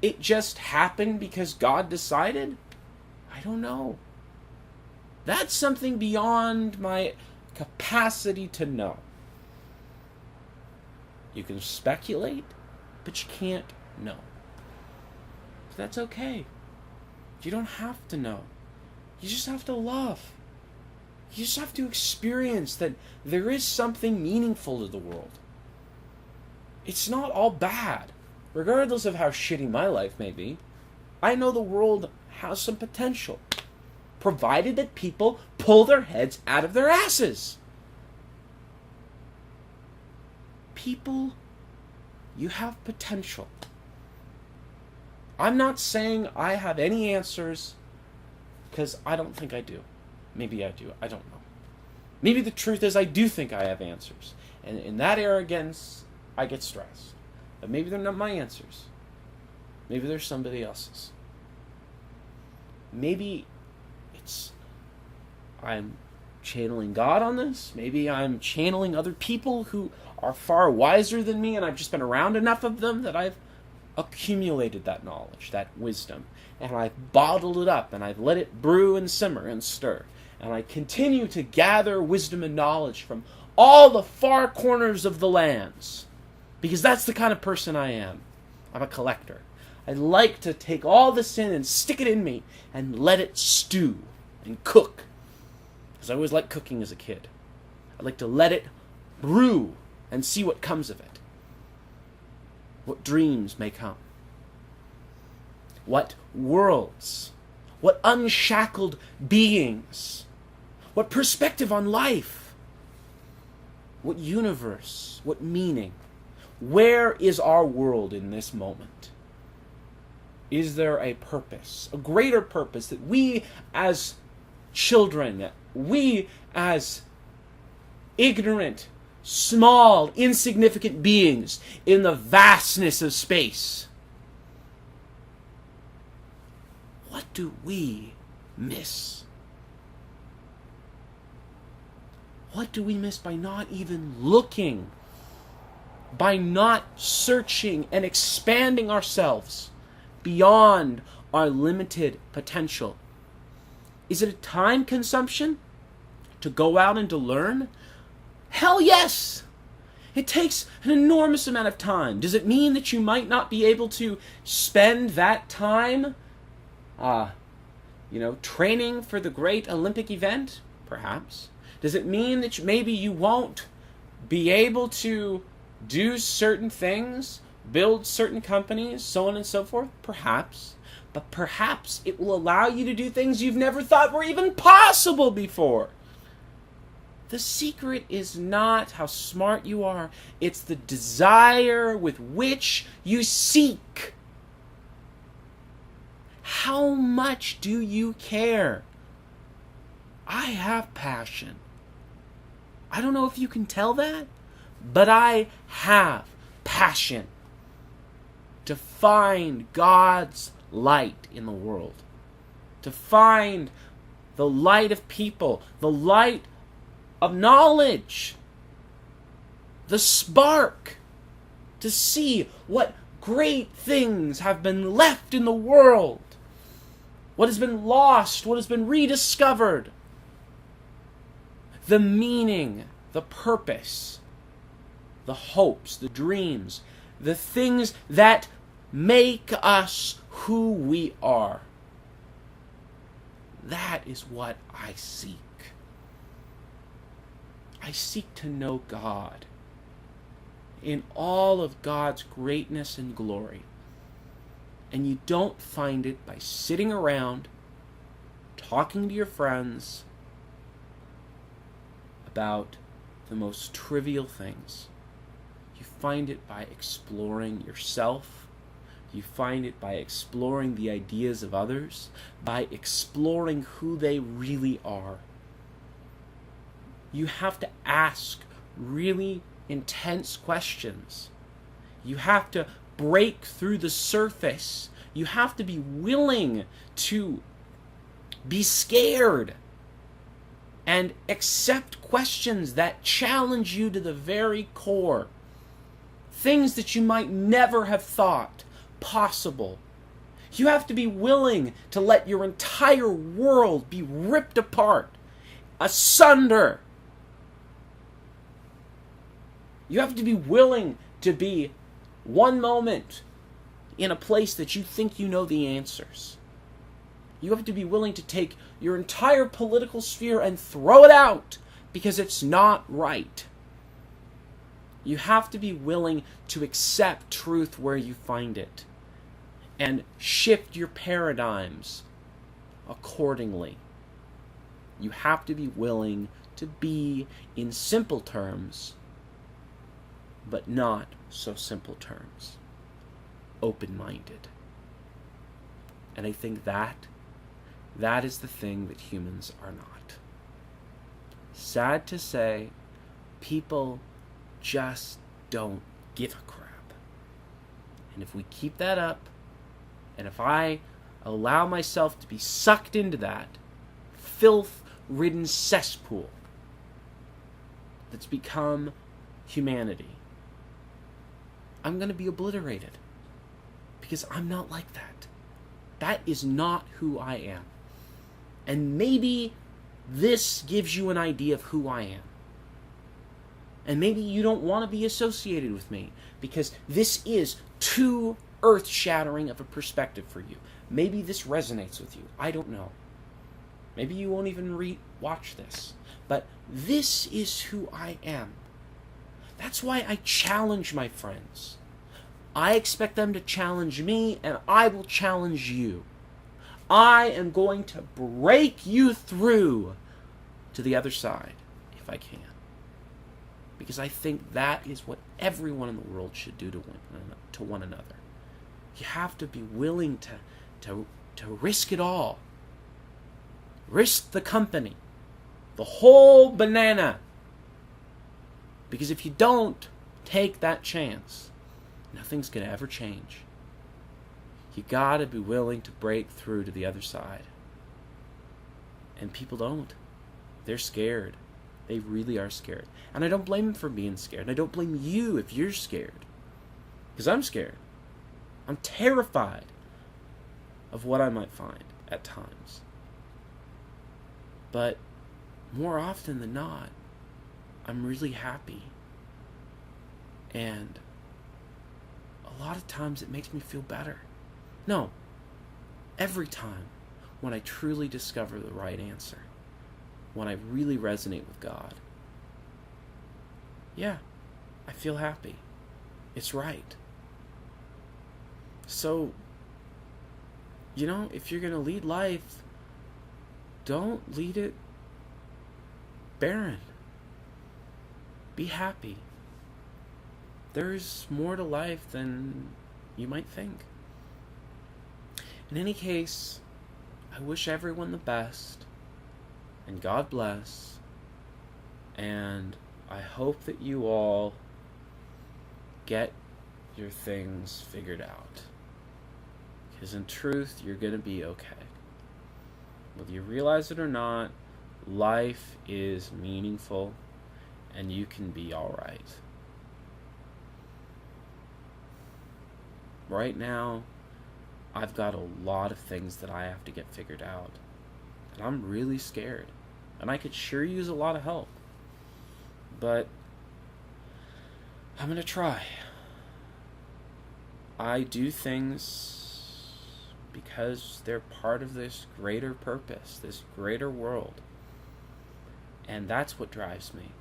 [SPEAKER 3] it just happened because God decided? I don't know. That's something beyond my capacity to know. You can speculate, but you can't know. That's okay. You don't have to know. You just have to love. You just have to experience that there is something meaningful to the world. It's not all bad. Regardless of how shitty my life may be, I know the world has some potential, provided that people pull their heads out of their asses. People, you have potential. I'm not saying I have any answers, because I don't think I do. Maybe I do. I don't know. Maybe the truth is I do think I have answers. And in that arrogance, I get stressed. But maybe they're not my answers. Maybe they're somebody else's. Maybe I'm channeling God on this. Maybe I'm channeling other people who are far wiser than me, and I've just been around enough of them that I've accumulated that knowledge, that wisdom. And I've bottled it up, and I've let it brew and simmer and stir. And I continue to gather wisdom and knowledge from all the far corners of the lands. Because that's the kind of person I am. I'm a collector. I like to take all this in and stick it in me and let it stew and cook. Because I always liked cooking as a kid. I like to let it brew and see what comes of it. What dreams may come. What worlds. What unshackled beings. What perspective on life. What universe. What meaning. Where is our world in this moment? Is there a purpose, a greater purpose that we as children, we as ignorant, small, insignificant beings in the vastness of space, what do we miss? What do we miss by not even looking? By not searching and expanding ourselves beyond our limited potential? Is it a time consumption to go out and to learn? Hell yes! It takes an enormous amount of time. Does it mean that you might not be able to spend that time, training for the great Olympic event? Perhaps. Does it mean that maybe you won't be able to do certain things, build certain companies, so on and so forth? Perhaps. But perhaps it will allow you to do things you've never thought were even possible before. The secret is not how smart you are. It's the desire with which you seek. How much do you care? I have passion. I don't know if you can tell that, but I have passion to find God's light in the world, to find the light of people, the light of knowledge, the spark, to see what great things have been left in the world, what has been lost, what has been rediscovered, the meaning, the purpose, the hopes, the dreams, the things that make us who we are. That is what I seek. I seek to know God in all of God's greatness and glory. And you don't find it by sitting around, talking to your friends about the most trivial things. You find it by exploring yourself. You find it by exploring the ideas of others, by exploring who they really are. You have to ask really intense questions. You have to break through the surface. You have to be willing to be scared and accept questions that challenge you to the very core. Things that you might never have thought possible. You have to be willing to let your entire world be ripped apart, asunder. You have to be willing to be one moment in a place that you think you know the answers. You have to be willing to take your entire political sphere and throw it out because it's not right. You have to be willing to accept truth where you find it and shift your paradigms accordingly. You have to be willing to be, in simple terms, but not so simple terms, open-minded. And I think that is the thing that humans are not. Sad to say, people just don't give a crap. And if we keep that up, and if I allow myself to be sucked into that filth-ridden cesspool that's become humanity, I'm going to be obliterated. Because I'm not like that. That is not who I am. And maybe this gives you an idea of who I am. And maybe you don't want to be associated with me because this is too earth-shattering of a perspective for you. Maybe this resonates with you. I don't know. Maybe you won't even watch this. But this is who I am. That's why I challenge my friends. I expect them to challenge me, and I will challenge you. I am going to break you through to the other side, if I can. Because I think that is what everyone in the world should do to one another. You have to be willing to risk it all. Risk the company. The whole banana. Because if you don't take that chance, nothing's going to ever change. You got to be willing to break through to the other side. And people don't. They're scared. They really are scared. And I don't blame them for being scared. And I don't blame you if you're scared. Because I'm scared. I'm terrified of what I might find at times. But more often than not, I'm really happy. And a lot of times it makes me feel better. No, every time when I truly discover the right answer, when I really resonate with God, yeah, I feel happy. It's right. So, if you're going to lead life, don't lead it barren. Be happy. There's more to life than you might think. In any case, I wish everyone the best, and God bless, and I hope that you all get your things figured out. Because in truth, you're going to be okay. Whether you realize it or not, life is meaningful, and you can be alright. Right now, I've got a lot of things that I have to get figured out. And I'm really scared. And I could sure use a lot of help. But I'm going to try. I do things because they're part of this greater purpose, this greater world. And that's what drives me.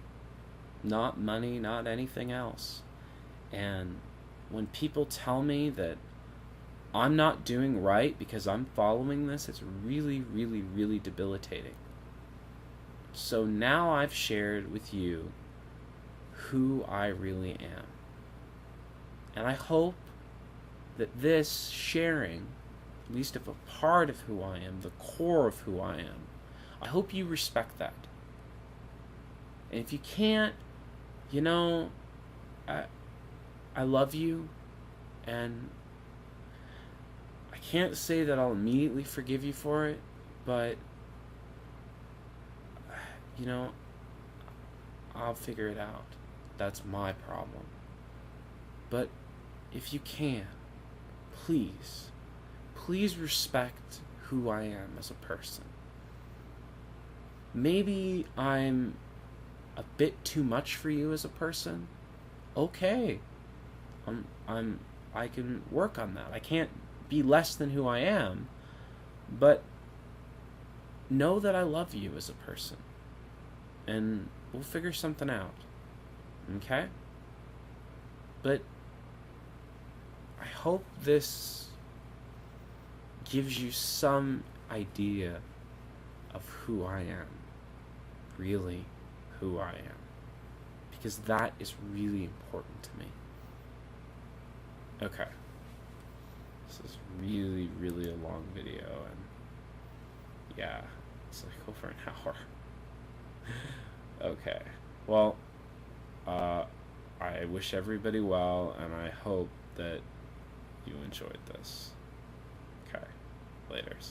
[SPEAKER 3] Not money, not anything else. And when people tell me that I'm not doing right because I'm following this, it's really, really, really debilitating. So now I've shared with you who I really am. And I hope that this sharing, at least of a part of who I am, the core of who I am, I hope you respect that. And if you can't, I love you, and I can't say that I'll immediately forgive you for it, but, I'll figure it out. That's my problem. But if you can, please respect who I am as a person. Maybe I'm a bit too much for you as a person. Okay. I can work on that. I can't be less than who I am, but know that I love you as a person, and we'll figure something out. Okay? But I hope this gives you some idea of who I am. Really, who I am. Because that is really important to me. Okay. This is really, really a long video, and yeah, it's like over an hour. Okay. Well, I wish everybody well, and I hope that you enjoyed this. Okay. Laters.